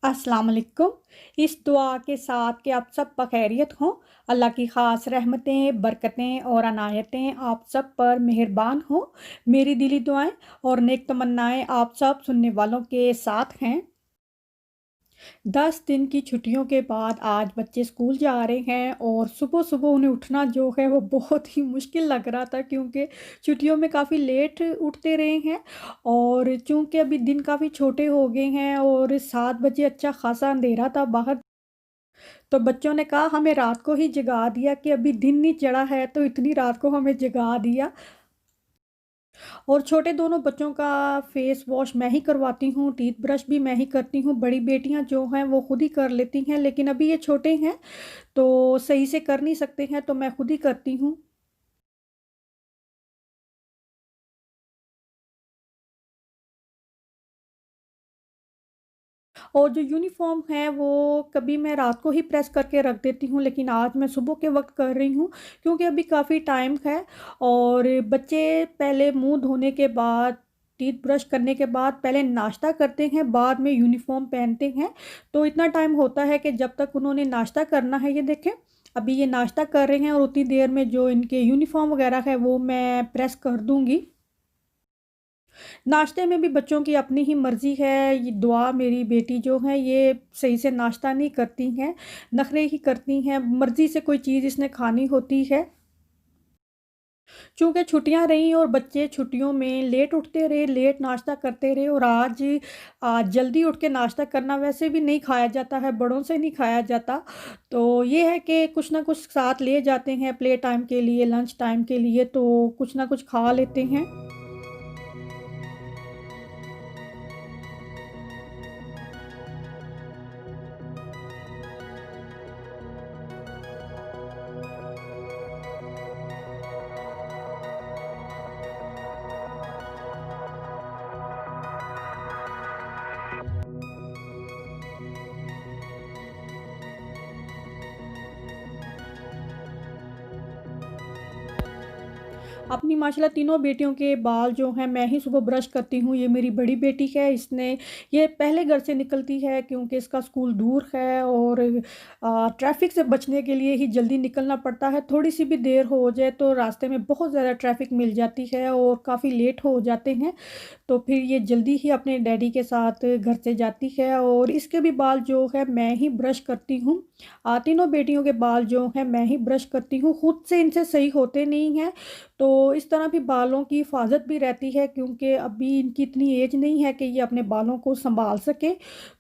अस्सलाम वालेकुम। इस दुआ के साथ कि आप सब बखैरियत हों। अल्लाह की ख़ास रहमतें, बरकतें और अनायतें आप सब पर मेहरबान हों। मेरी दिली दुआएँ और नेक तमन्नाएँ आप सब सुनने वालों के साथ हैं। 10 दिन की छुट्टियों के बाद आज बच्चे स्कूल जा रहे हैं और सुबह-सुबह उन्हें उठना जो है वो बहुत ही मुश्किल लग रहा था क्योंकि छुट्टियों में काफ़ी लेट उठते रहे हैं और चूँकि अभी दिन काफ़ी छोटे हो गए हैं और 7 बजे अच्छा ख़ासा अंधेरा था बाहर, तो बच्चों ने कहा हमें रात को ही जगा दिया कि अभी दिन नहीं चढ़ा है तो इतनी रात को हमें जगा दिया। और छोटे दोनों बच्चों का फेस वॉश मैं ही करवाती हूँ, टीथ ब्रश भी मैं ही करती हूँ। बड़ी बेटियाँ जो हैं वो खुद ही कर लेती हैं, लेकिन अभी ये छोटे हैं तो सही से कर नहीं सकते हैं तो मैं खुद ही करती हूँ। और जो यूनिफ़ॉर्म है वो कभी मैं रात को ही प्रेस करके रख देती हूँ, लेकिन आज मैं सुबह के वक़्त कर रही हूँ क्योंकि अभी काफ़ी टाइम है और बच्चे पहले मुँह धोने के बाद, टीथ ब्रश करने के बाद पहले नाश्ता करते हैं, बाद में यूनिफ़ॉर्म पहनते हैं। तो इतना टाइम होता है कि जब तक उन्होंने नाश्ता करना है, ये देखें, अभी ये नाश्ता कर रहे हैं और उतनी देर में जो इनके यूनिफ़ॉर्म वग़ैरह है वो मैं प्रेस कर दूँगी। नाश्ते में भी बच्चों की अपनी ही मर्ज़ी है। ये दुआ मेरी बेटी जो है ये सही से नाश्ता नहीं करती हैं, नखरे ही करती हैं, मर्ज़ी से कोई चीज़ इसने खानी होती है। चूँकि छुट्टियाँ रहीं और बच्चे छुट्टियों में लेट उठते रहे, लेट नाश्ता करते रहे और आज जल्दी उठ के नाश्ता करना वैसे भी नहीं खाया जाता है, बड़ों से नहीं खाया जाता। तो ये है कि कुछ ना कुछ साथ ले जाते हैं प्ले टाइम के लिए, लंच टाइम के लिए, तो कुछ ना कुछ खा लेते हैं। अपनी माशाल्लाह तीनों बेटियों के बाल जो हैं मैं ही सुबह ब्रश करती हूँ। ये मेरी बड़ी बेटी है, इसने ये पहले घर से निकलती है क्योंकि इसका स्कूल दूर है और ट्रैफ़िक से बचने के लिए ही जल्दी निकलना पड़ता है। थोड़ी-सी भी देर हो जाए तो रास्ते में बहुत ज़्यादा ट्रैफ़िक मिल जाती है और काफ़ी लेट हो जाते हैं। तो फिर ये जल्दी ही अपने डैडी के साथ घर से जाती है और इसके भी बाल जो है मैं ही ब्रश करती हूँ। तीनों बेटियों के बाल जो हैं मैं ही ब्रश करती हूँ, खुद से इनसे सही होते नहीं हैं, तो इस तरह भी बालों की हिफ़ाज़त भी रहती है क्योंकि अभी इनकी इतनी एज नहीं है कि ये अपने बालों को सँभाल सकें,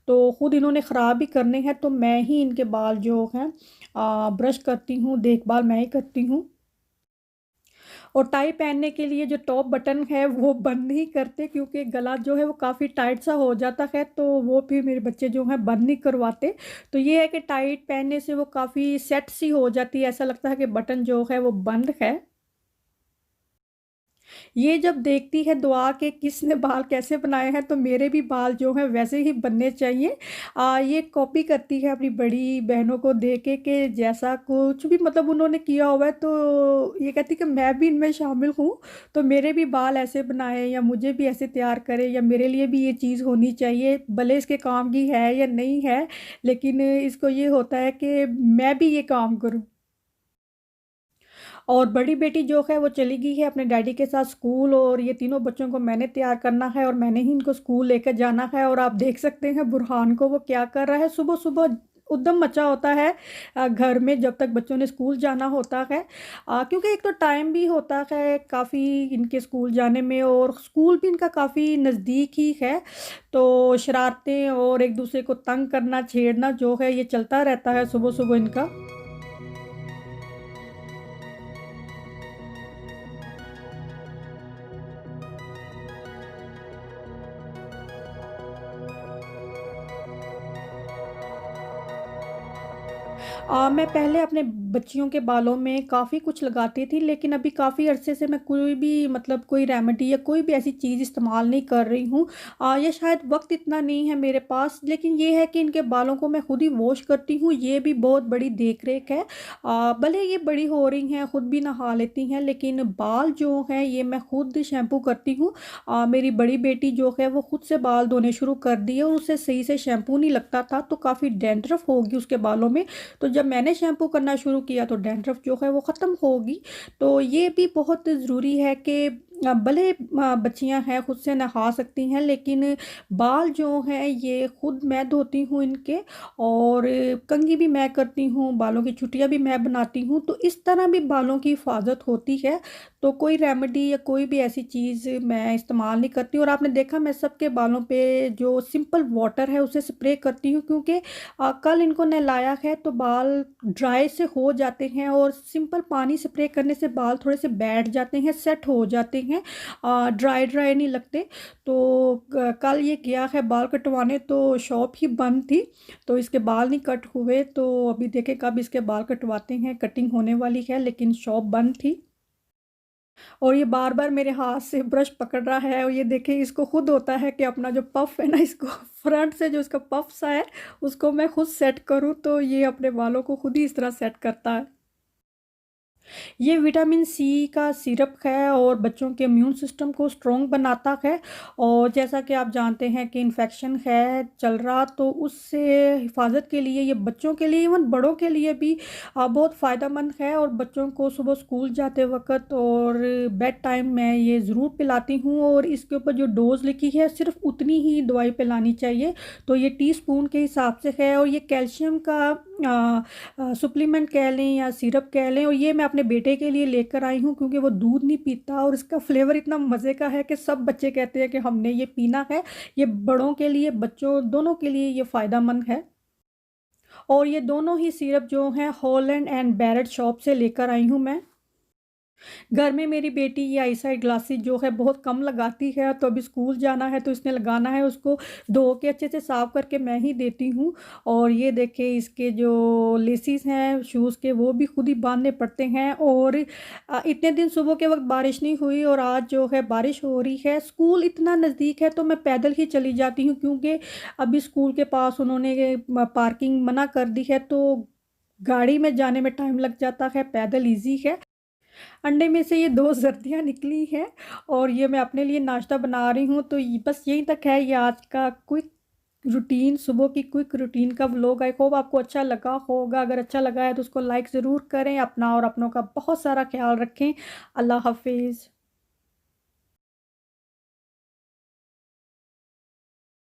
तो खुद इन्होंने ख़राब भी करने हैं, तो मैं ही इनके बाल जो हैं ब्रश करती हूँ, देखभाल मैं ही करती हूँ। और टाई पहनने के लिए जो टॉप बटन है वो बंद नहीं करते क्योंकि गला जो है वो काफ़ी टाइट सा हो जाता है, तो वो फिर मेरे बच्चे जो हैं बंद नहीं करवाते। तो ये है कि टाइट पहनने से वो काफ़ी सेट सी हो जाती है, ऐसा लगता है कि बटन जो है वो बंद है। ये जब देखती है दुआ के किसने बाल कैसे बनाए हैं, तो मेरे भी बाल जो हैं वैसे ही बनने चाहिए। ये कॉपी करती है अपनी बड़ी बहनों को देख के कि जैसा कुछ भी मतलब उन्होंने किया हुआ है, तो ये कहती है कि मैं भी इनमें शामिल हूँ, तो मेरे भी बाल ऐसे बनाएँ या मुझे भी ऐसे तैयार करें या मेरे लिए भी ये चीज़ होनी चाहिए। भले इसके काम की है या नहीं है, लेकिन इसको ये होता है कि मैं भी ये काम करूँ। और बड़ी बेटी जो है वो चली गई है अपने डैडी के साथ स्कूल और ये तीनों बच्चों को मैंने तैयार करना है और मैंने ही इनको स्कूल लेकर जाना है और आप देख सकते हैं बुरहान को वो क्या कर रहा है। सुबह-सुबह उद्दम मचा होता है घर में जब तक बच्चों ने स्कूल जाना होता है। क्योंकि एक तो टाइम भी होता है काफ़ी इनके स्कूल जाने में और स्कूल भी इनका काफ़ी नज़दीक ही है। तो शरारतें और एक-दूसरे को तंग करना, छेड़ना जो है ये चलता रहता है सुबह-सुबह इनका। मैं पहले अपने बच्चियों के बालों में काफ़ी कुछ लगाती थी, लेकिन अभी काफ़ी अरसे से मैं कोई भी मतलब कोई रेमेडी या कोई भी ऐसी चीज़ इस्तेमाल नहीं कर रही हूँ। या शायद वक़्त इतना नहीं है मेरे पास, लेकिन ये है कि इनके बालों को मैं खुद ही वॉश करती हूँ, ये भी बहुत बड़ी देख-रेख है। भले ये बड़ी हो रही हैं, खुद भी नहा लेती हैं, लेकिन बाल जो हैं ये मैं खुद शैम्पू करती हूँ। मेरी बड़ी बेटी जो है वो खुद से बाल धोने शुरू कर दिए और उसे सही से शैम्पू नहीं लगता था, तो काफ़ी डैंड्रफ होगी उसके बालों में। तो जब मैंने शैम्पू करना शुरू किया तो डैंड्रफ जो है वो ख़त्म होगी। तो ये भी बहुत ज़रूरी है कि भले बच्चियाँ हैं खुद से नहा सकती हैं, लेकिन बाल जो हैं ये खुद मैं धोती हूँ इनके, और कंघी भी मैं करती हूँ, बालों की छुट्टियाँ भी मैं बनाती हूँ, तो इस तरह भी बालों की हिफाज़त होती है। तो कोई रेमेडी या कोई भी ऐसी चीज़ मैं इस्तेमाल नहीं करती, और आपने देखा मैं सबके बालों पे जो सिंपल वाटर है उसे स्प्रे करती हूँ, क्योंकि कल इनको नहलाया है तो बाल ड्राई से हो जाते हैं, और सिंपल पानी स्प्रे करने से बाल थोड़े से बैठ जाते हैं, सेट हो जाते हैं, ड्राई ड्राई नहीं लगते। तो कल ये गया है बाल कटवाने तो शॉप ही बंद थी, तो इसके बाल नहीं कट हुए, तो अभी देखें कब इसके बाल कटवाते हैं, कटिंग होने वाली है लेकिन शॉप बंद थी। और ये बार-बार मेरे हाथ से ब्रश पकड़ रहा है, और ये देखिए इसको खुद होता है कि अपना जो पफ़ है ना, इसको फ्रंट से जो इसका पफ़ सा है उसको मैं खुद सेट करूँ, तो ये अपने बालों को खुद ही इस तरह सेट करता है। ये विटामिन सी का सिरप है और बच्चों के इम्यून सिस्टम को स्ट्रॉन्ग बनाता है, और जैसा कि आप जानते हैं कि इन्फेक्शन है चल रहा, तो उससे हिफाजत के लिए ये बच्चों के लिए इवन बड़ों के लिए भी बहुत फ़ायदेमंद है। और बच्चों को सुबह स्कूल जाते वक्त और बेड टाइम मैं ये ज़रूर पिलाती हूँ, और इसके ऊपर जो डोज़ लिखी है सिर्फ उतनी ही दवाई पिलानी चाहिए। तो ये टीस्पून के हिसाब से है, और ये कैल्शियम का सप्लीमेंट कह लें या सिरप कह लें, और ये मैं अपने बेटे के लिए लेकर आई हूँ क्योंकि वो दूध नहीं पीता, और इसका फ्लेवर इतना मज़े का है कि सब बच्चे कहते हैं कि हमने ये पीना है। ये बड़ों के लिए बच्चों दोनों के लिए ये फ़ायदेमंद है। और ये दोनों ही सिरप जो हैं हॉलैंड एंड बैरेट शॉप से लेकर आई हूँ मैं। घर में मेरी बेटी ये आई साइड ग्लासेस जो है बहुत कम लगाती है, तो अभी स्कूल जाना है तो इसने लगाना है, उसको धो के अच्छे से साफ़ करके मैं ही देती हूँ। और ये देखिए इसके जो लेसिस हैं शूज़ के वो भी खुद ही बांधने पड़ते हैं, और इतने दिन सुबह के वक्त बारिश नहीं हुई और आज जो है बारिश हो रही है। स्कूल इतना नज़दीक है तो मैं पैदल ही चली जाती हूँ, क्योंकि अभी स्कूल के पास उन्होंने पार्किंग मना कर दी है, तो गाड़ी में जाने में टाइम लग जाता है, पैदल ईज़ी है। अंडे में से ये 2 सर्दियाँ निकली हैं, और ये मैं अपने लिए नाश्ता बना रही हूँ, तो ये बस यहीं तक है ये आज का क्विक रूटीन, सुबह की क्विक रूटीन का व्लॉग। आई होप आपको अच्छा लगा होगा। अगर अच्छा लगा है तो उसको लाइक ज़रूर करें। अपना और अपनों का बहुत सारा ख़्याल रखें। अल्लाह हाफ़िज़।